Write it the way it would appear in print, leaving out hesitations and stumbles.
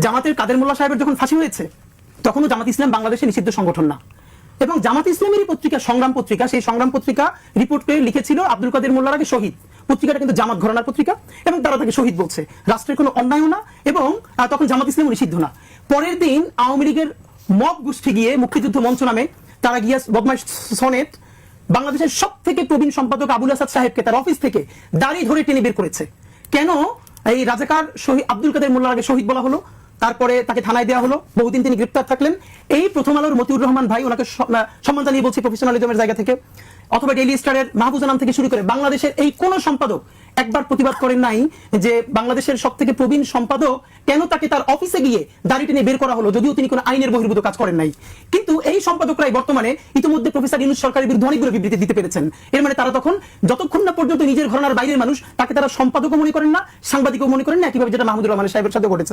জামাতের কাদের মোল্লা সাহেবের যখন ফাঁসি হয়েছে তখনও জামাত ইসলাম বাংলাদেশে নিষিদ্ধ সংগঠন না, এবং জামাত ইসলামেরই পত্রিকা সংগ্রাম পত্রিকা, সেই সংগ্রাম পত্রিকা রিপোর্ট করে লিখেছিল আব্দুল কাদের মোল্লার আগে শহীদ। পত্রিকাটা কিন্তু জামাত ঘরানার পত্রিকা এবং তারা তাকে শহীদ বলছে, রাষ্ট্রের কোনো অন্যায়ও না, এবং তখন জামাত ইসলাম নিষিদ্ধ না। পরের দিন আওয়ামী লীগের মব গোষ্ঠী গিয়ে মুক্তিযুদ্ধ মঞ্চ নামে তারা গিয়ে বদমাইশ সনেট বাংলাদেশের সব থেকে প্রবীণ সম্পাদক আবুল আসাদ সাহেবকে তার অফিস থেকে দাড়ি ধরে টেনে বের করেছে। কেন এই রাজাকার শহীদ আব্দুল কাদের মোল্লার আগে শহীদ বলা হলো, তারপরে তাকে থানায় দেওয়া হলো, বহুদিন তিনি গ্রেপ্তার থাকলেন। এই প্রথম আলোর মতিউর রহমান ভাই, ওনাকে সম্মান জানিয়ে বলছি প্রফেশনালিজমের জায়গা থেকে, অথবা ডেইলি স্টারের মাহফুজা নাম থেকে শুরু করে বাংলাদেশের এই কোন সম্পাদক একবার প্রতিবাদ করেন নাই যে বাংলাদেশের সব থেকে প্রবীণ সম্পাদক কেন তাকে তার অফিসে গিয়ে দাড়ি টেনে বের করা হলো, যদিও তিনি কোনো আইনের বহির্ভূত কাজ করেন নাই। কিন্তু এই সম্পাদকরাই বর্তমানে ইতিমধ্যে প্রফেসর ইউনূস সরকারের বিরুদ্ধে অনেকগুলো বিবৃতি দিতে পেরেছেন। এর মানে তারা তখন যতক্ষণ না পর্যন্ত নিজের ঘরানার বাইরের মানুষ তাকে তারা সম্পাদকও মনে করেন না, সাংবাদিকও মনে করেন না, একইভাবে যেটা মাহমুদুর রহমান সাহেবের সাথে ঘটেছে।